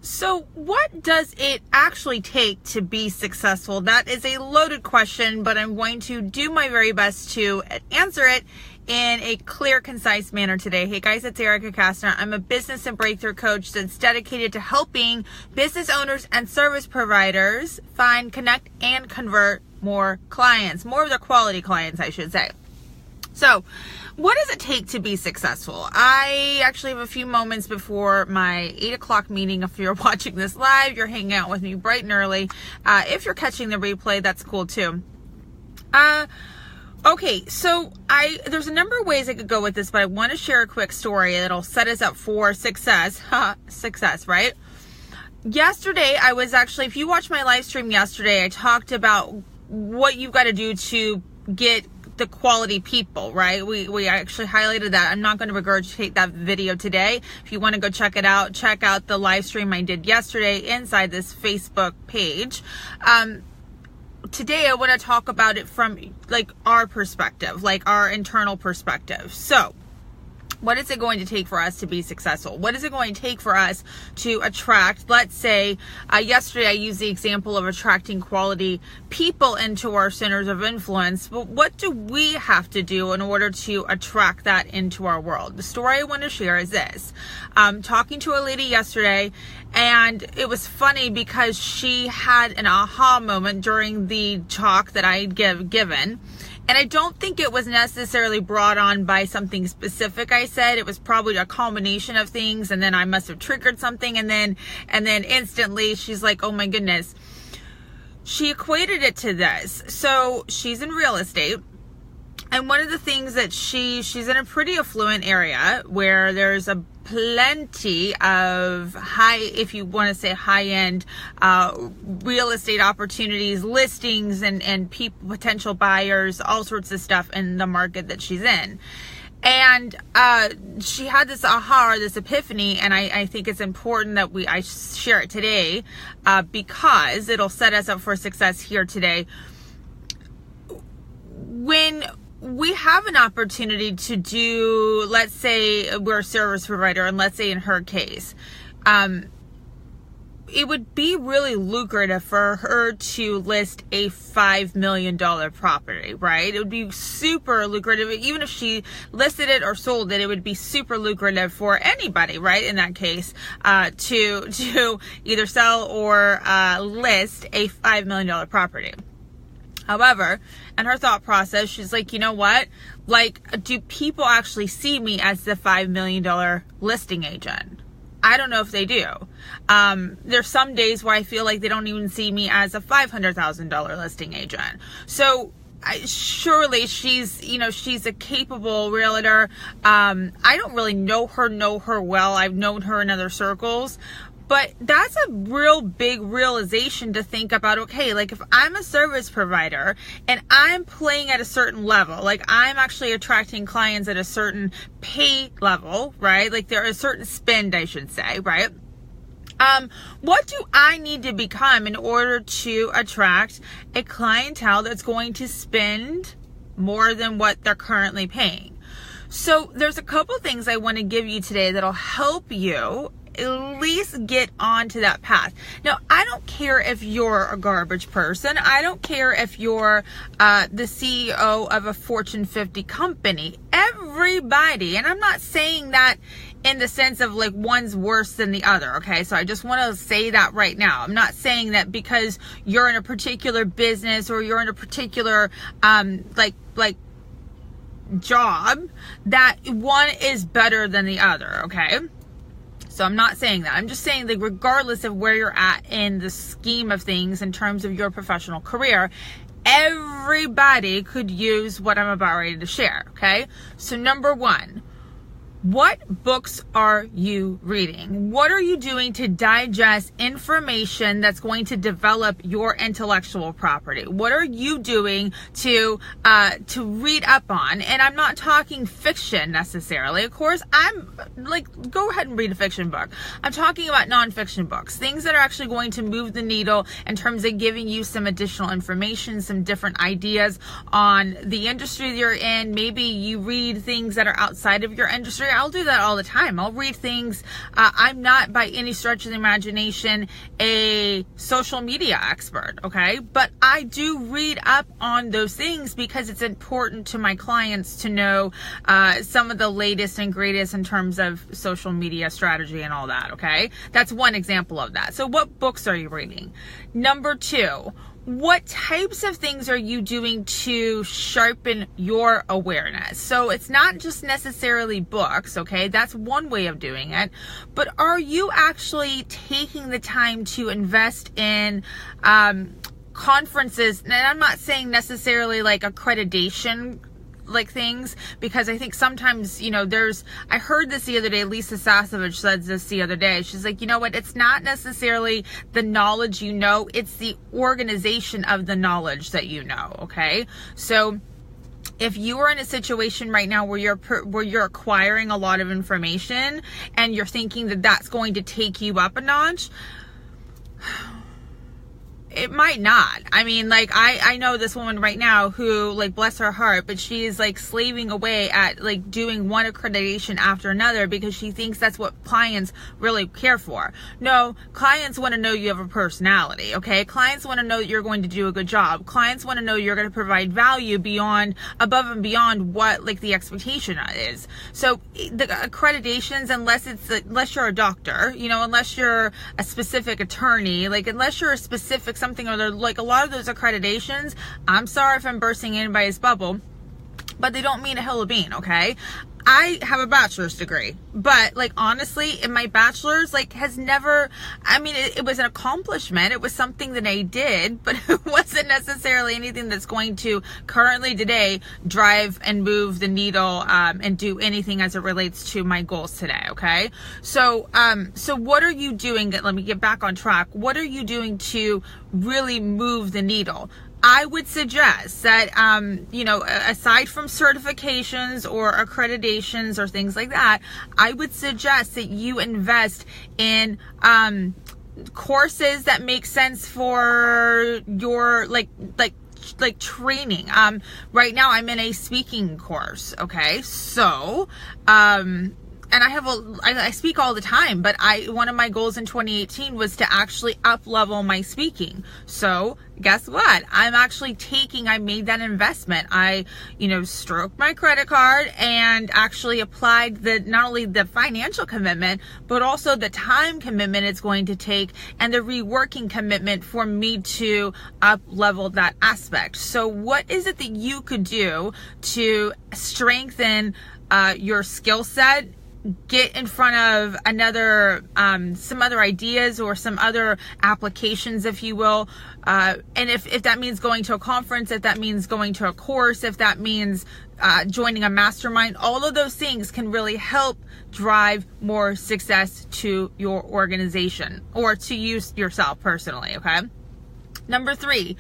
So what does it actually take to be successful? That is a loaded question, but I'm going to do my very best to answer it in a clear, concise manner today. Hey guys, it's Erica Castner. I'm a business and breakthrough coach that's dedicated to helping business owners and service providers find, connect, and convert more clients, more of their quality clients, I should say. So, what does it take to be successful? I actually have a few moments before my 8 o'clock meeting. If you're watching this live, you're hanging out with me bright and early. If you're catching the replay, that's cool too. Okay, so there's a number of ways I could go with this, but I want to share a quick story that'll set us up for success. Success, right? Yesterday, I was actually, if you watched my live stream yesterday, I talked about what you've got to do to get the quality people, right? We actually highlighted that. I'm not going to regurgitate that video today. If you want to go check it out, check out the live stream I did yesterday inside this Facebook page. Today I want to talk about it from like our perspective, like our internal perspective. So what is it going to take for us to be successful? What is it going to take for us to attract, let's say, yesterday I used the example of attracting quality people into our centers of influence, but what do we have to do in order to attract that into our world? The story I want to share is this. Talking to a lady yesterday, and it was funny because she had an aha moment during the talk that I had given. And I don't think it was necessarily brought on by something specific I said. It was probably a combination of things, and then I must have triggered something, and then instantly she's like, oh my goodness. She equated it to this. So she's in real estate. And one of the things that she's in a pretty affluent area where there's a plenty of if you want to say high-end real estate opportunities, listings, and people, potential buyers, all sorts of stuff in the market that she's in. And she had this aha, or this epiphany, and I think it's important that I share it today because it'll set us up for success here today. When we have an opportunity to do, let's say we're a service provider, and let's say in her case, it would be really lucrative for her to list a $5 million property, right? It would be super lucrative. Even if she listed it or sold it, it would be super lucrative for anybody, right? In that case, to either sell or list a $5 million property. However, in her thought process, she's like, you know what? Like, do people actually see me as the $5 million listing agent? I don't know if they do. There's some days where I feel like they don't even see me as a $500,000 listing agent. So surely she's a capable realtor. I don't really know her well. I've known her in other circles. But that's a real big realization to think about. Okay, like if I'm a service provider and I'm playing at a certain level, like I'm actually attracting clients at a certain pay level, right? Like there is a certain spend, I should say, right? What do I need to become in order to attract a clientele that's going to spend more than what they're currently paying? So there's a couple things I want to give you today that'll help you at least get onto that path. Now, I don't care if you're a garbage person. I don't care if you're the CEO of a Fortune 50 company. Everybody, and I'm not saying that in the sense of like one's worse than the other, okay? So I just want to say that right now. I'm not saying that because you're in a particular business or you're in a particular like job that one is better than the other, okay? So I'm not saying that. I'm just saying that regardless of where you're at in the scheme of things in terms of your professional career, everybody could use what I'm about ready to share, okay? So number one, what books are you reading? What are you doing to digest information that's going to develop your intellectual property? What are you doing to read up on? And I'm not talking fiction necessarily. Of course, I'm like, go ahead and read a fiction book. I'm talking about nonfiction books, things that are actually going to move the needle in terms of giving you some additional information, some different ideas on the industry that you're in. Maybe you read things that are outside of your industry. I'll do that all the time. I'll read things. I'm not by any stretch of the imagination a social media expert, okay? But I do read up on those things because it's important to my clients to know some of the latest and greatest in terms of social media strategy and all that, okay? That's one example of that. So what books are you reading? Number 2, what types of things are you doing to sharpen your awareness? So it's not just necessarily books, okay? That's one way of doing it. But are you actually taking the time to invest in conferences? And I'm not saying necessarily like accreditation like things, because I think sometimes, you know, I heard this the other day, Lisa Sasevich said this the other day. She's like, you know what, it's not necessarily the knowledge you know, it's the organization of the knowledge that you know, okay? So if you are in a situation right now where you're acquiring a lot of information and you're thinking that that's going to take you up a notch, it might not. I mean, like, I know this woman right now who, like, bless her heart, but she is like slaving away at like doing one accreditation after another because she thinks that's what clients really care for. No, clients want to know you have a personality, okay? Clients want to know that you're going to do a good job. Clients want to know you're going to provide value above and beyond what like the expectation is. So the accreditations, unless you're a doctor, you know, unless you're a specific attorney, like unless you're a specific something or other, like a lot of those accreditations, I'm sorry if I'm bursting anybody's bubble, but they don't mean a hill of bean, okay? I have a bachelor's degree, but like honestly, in my bachelor's, like has never, I mean, it was an accomplishment. It was something that I did, but it wasn't necessarily anything that's going to currently today drive and move the needle and do anything as it relates to my goals today. Okay. So what are you doing? Let me get back on track. What are you doing to really move the needle? I would suggest that, you know, aside from certifications or accreditations or things like that, I would suggest that you invest in courses that make sense for your like training. Right now I'm in a speaking course. Okay. So, and I speak all the time, but one of my goals in 2018 was to actually up level my speaking. So guess what? I made that investment. I, you know, stroked my credit card and actually applied not only the financial commitment, but also the time commitment it's going to take and the reworking commitment for me to up level that aspect. So what is it that you could do to strengthen your skill set? Get in front of some other ideas or some other applications, if you will. And if that means going to a conference, if that means going to a course, if that means joining a mastermind, all of those things can really help drive more success to your organization or to you yourself personally, okay? Number 3,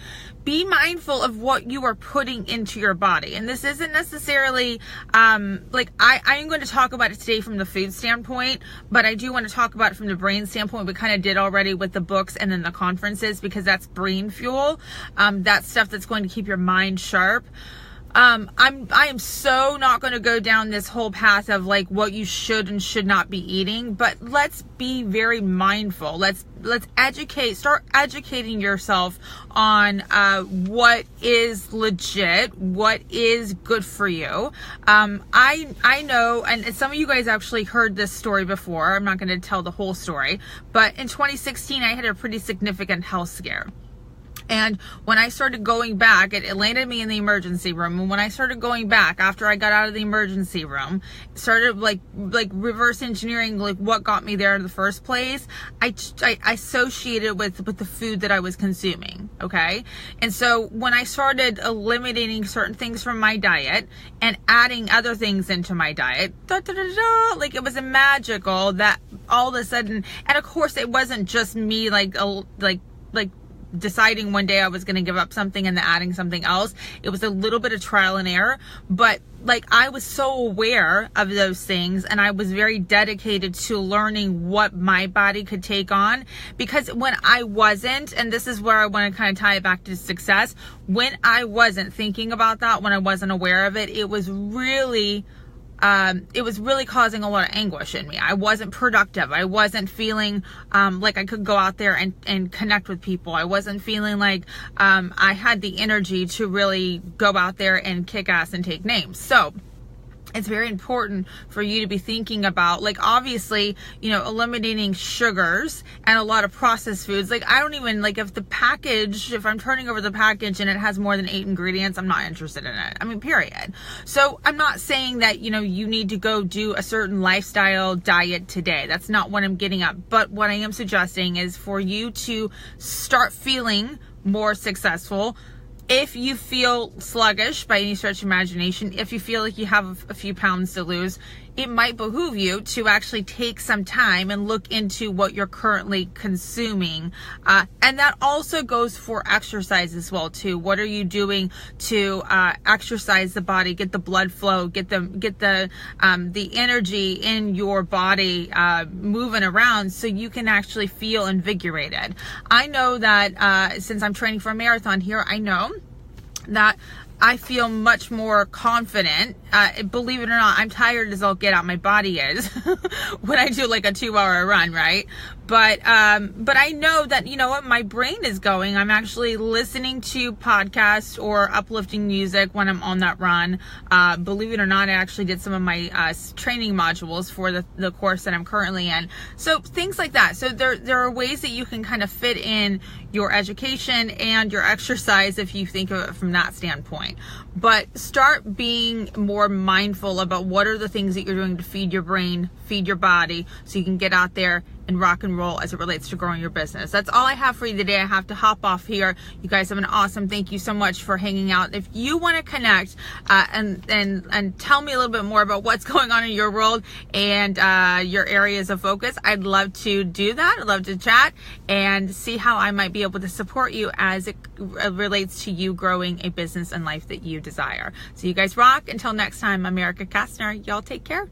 be mindful of what you are putting into your body. And this isn't necessarily, like I am going to talk about it today from the food standpoint, but I do want to talk about it from the brain standpoint. We kind of did already with the books and then the conferences, because that's brain fuel. That's stuff that's going to keep your mind sharp. I am so not going to go down this whole path of like what you should and should not be eating, but let's be very mindful. Let's start educating yourself on what is legit, what is good for you. I know, and some of you guys actually heard this story before. I'm not going to tell the whole story, but in 2016, I had a pretty significant health scare. And when I started going back, it landed me in the emergency room. And when I started going back after I got out of the emergency room, started like reverse engineering, like what got me there in the first place, I associated with the food that I was consuming. Okay. And so when I started eliminating certain things from my diet and adding other things into my diet, like it was magical that all of a sudden, and of course it wasn't just me like deciding one day I was going to give up something and then adding something else. It was a little bit of trial and error, but like I was so aware of those things and I was very dedicated to learning what my body could take on, because when I wasn't, and this is where I want to kind of tie it back to success, when I wasn't thinking about that, when I wasn't aware of it, it was really it was really causing a lot of anguish in me. I wasn't productive. I wasn't feeling like I could go out there and connect with people. I wasn't feeling like I had the energy to really go out there and kick ass and take names. So it's very important for you to be thinking about, like, obviously, you know, eliminating sugars and a lot of processed foods. Like, I don't even, like, if I'm turning over the package and it has more than 8 ingredients, I'm not interested in it. I mean, period. So I'm not saying that, you know, you need to go do a certain lifestyle diet today. That's not what I'm getting at. But what I am suggesting is for you to start feeling more successful. If you feel sluggish by any stretch of imagination, if you feel like you have a few pounds to lose, it might behoove you to actually take some time and look into what you're currently consuming. And that also goes for exercise as well too. What are you doing to exercise the body, get the blood flow, get the energy in your body moving around so you can actually feel invigorated. I know that since I'm training for a marathon here, I know that I feel much more confident. Believe it or not, I'm tired as all get out. My body is when I do like a 2-hour run, right? But I know that, you know what, my brain is going. I'm actually listening to podcasts or uplifting music when I'm on that run. Believe it or not, I actually did some of my training modules for the course that I'm currently in. So things like that. So there are ways that you can kind of fit in your education and your exercise if you think of it from that standpoint. But start being more mindful about what are the things that you're doing to feed your brain, feed your body, so you can get out there and rock and roll as it relates to growing your business. That's all I have for you today. I have to hop off here. You guys have been awesome. Thank you so much for hanging out. If you want to connect and tell me a little bit more about what's going on in your world and your areas of focus, I'd love to do that. I'd love to chat and see how I might be able to support you as it relates to you growing a business and life that you desire. So you guys rock. Until next time, I'm Erica Castner. Y'all take care.